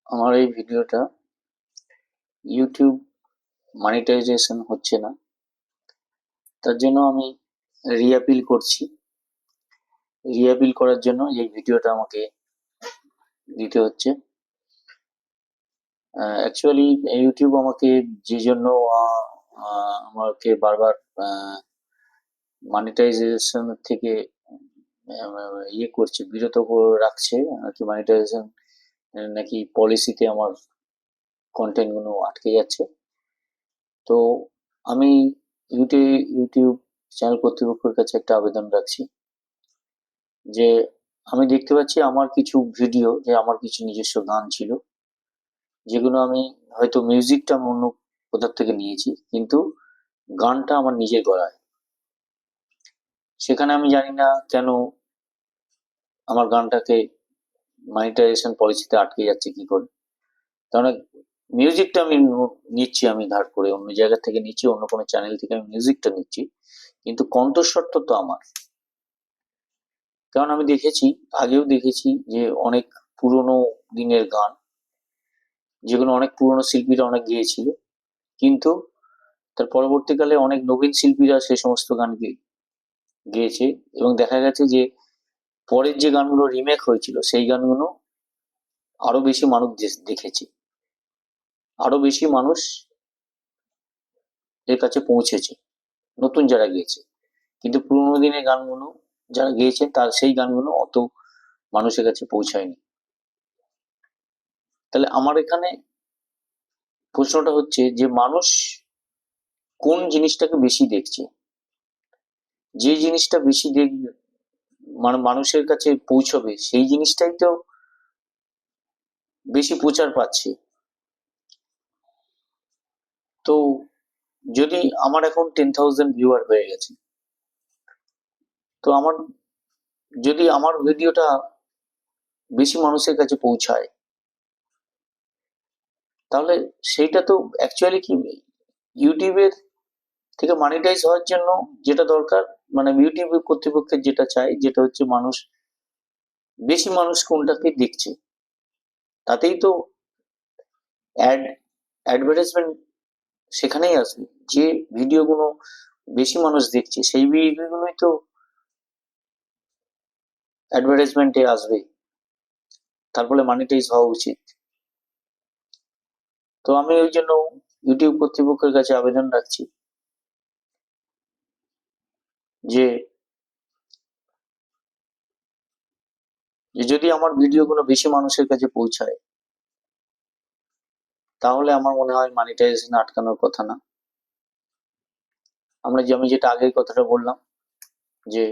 আমার এই ভিডিওটা ইউটিউব মনিটাইজেশন হচ্ছে না, তার জন্য আমি রিঅ্যাপিল করছি। রিঅ্যাপিল করার জন্য এই ভিডিওটা আমাকে দিতে হচ্ছে। অ্যাকচুয়ালি ইউটিউব আমাকে যে জন্য আমাকে বারবার মনিটাইজেশন থেকে করছে, বিরত রাখছে নাকি মনিটাইজেশন নাকি পলিসিতে আমার কন্টেন্ট গুলো আটকে যাচ্ছে। তো আমি ইউটিউব চ্যানেল কর্তৃপক্ষের কাছে একটা আবেদন রাখছি যে আমি দেখতে পাচ্ছি আমার কিছু ভিডিও, যে আমার কিছু নিজস্ব গান ছিল, যেগুলো আমি হয়তো মিউজিকটা আমি অন্য কোথার থেকে নিয়েছি, কিন্তু গানটা আমার নিজের গলায়। সেখানে আমি জানি না কেন আমার গানটাকে মনিটাইজেশন পলিসিতে আটকে যাচ্ছে কি করে। কারণ মিউজিকটা আমি নিচ্ছি, আমি ধার করে অন্য জায়গা থেকে নিচ্ছি, অন্য কোনো চ্যানেল থেকে আমি মিউজিকটা নিচ্ছি, কিন্তু কণ্ঠস্বরটা তো আমার। কারণ আমি দেখেছি, আগেও দেখেছি যে অনেক পুরোনো দিনের গান, যেগুলো অনেক পুরোনো শিল্পীরা অনেক গেয়েছিল, কিন্তু তার পরবর্তীকালে অনেক নবীন শিল্পীরা সেই সমস্ত গান গেয়েছে, এবং দেখা গেছে যে পরের যে গানগুলো রিমেক হয়েছিল সেই গানগুলো আরো বেশি মানুষ দেখেছে, আরো বেশি মানুষ এর কাছে পৌঁছেছে, নতুন যারা গেয়েছে। কিন্তু পুরোনো দিনের গানগুলো যারা গেয়েছেন তার সেই গানগুলো অত মানুষের কাছে পৌঁছায়নি। তাহলে আমার এখানে প্রশ্নটা হচ্ছে যে মানুষ কোন জিনিসটাকে বেশি দেখছে? যে জিনিসটা বেশি দেখবে, মানে মানুষের কাছে পৌঁছবে, সেই জিনিসটাই তো বেশি প্রচার পাচ্ছে। তো যদি আমার এখন 10,000 ভিউয়ার হয়ে গেছে, তো যদি আমার ভিডিওটা বেশি মানুষের কাছে পৌঁছায়, তাহলে সেইটা তো অ্যাকচুয়ালি কি, ইউটিউবের থেকে মনিটাইজ হওয়ার জন্য যেটা দরকার, মানে ইউটিউব কর্তৃপক্ষের যেটা চাই, যেটা হচ্ছে বেশি মানুষ কোনটাকে দেখছে, তাতেই তো অ্যাডভার্টাইজমেন্ট সেখানেই আসবে। যে ভিডিওগুলো বেশি মানুষ দেখছে সেই ভিডিওগুলোই তো অ্যাডভার্টাইজমেন্টে আসবে, তার ফলে মনিটাইজ হওয়া উচিত। তো আমি ওই জন্য ইউটিউব কর্তৃপক্ষের কাছে আবেদন রাখছি যে যদি আমার ভিডিওগুলো বেশি মানুষের কাছে পৌঁছায়, তাহলে আমার মনে হয় মনিটাইজেশন আটকানোর কথা না। আমি যেটা আগের কথাটা বললাম, যে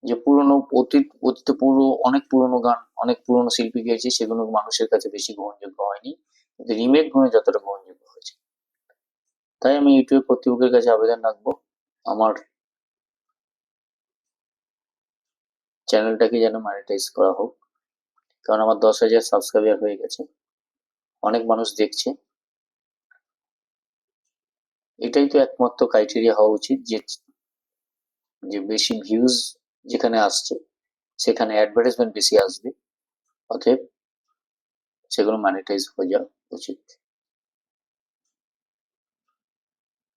যে পুরনো অতীতে অনেক পুরনো গান, অনেক পুরনো শিল্পী গেয়েছে, সেগুলো মানুষের কাছে বেশি গ্রহণযোগ্য হয়নি, কিন্তু রিমেক গুলো যতটা গ্রহণযোগ্য হয়েছে। তাই আমি ইউটিউব কর্তৃপক্ষের কাছে আবেদন রাখবো আমার চ্যানেলটাকে যেন মনিটাইজ করা হোক। কারণ আমার 10,000 সাবস্ক্রাইবার হয়ে গেছে, অনেক মানুষ দেখছে। এটাই তো একমাত্র ক্রাইটেরিয়া হওয়া উচিত, যে যে বেশি ভিউজ যেখানে আসছে সেখানে অ্যাডভার্টাইজমেন্ট বেশি আসবে, অতএব সেগুলো মনিটাইজ হয়ে যাওয়া উচিত।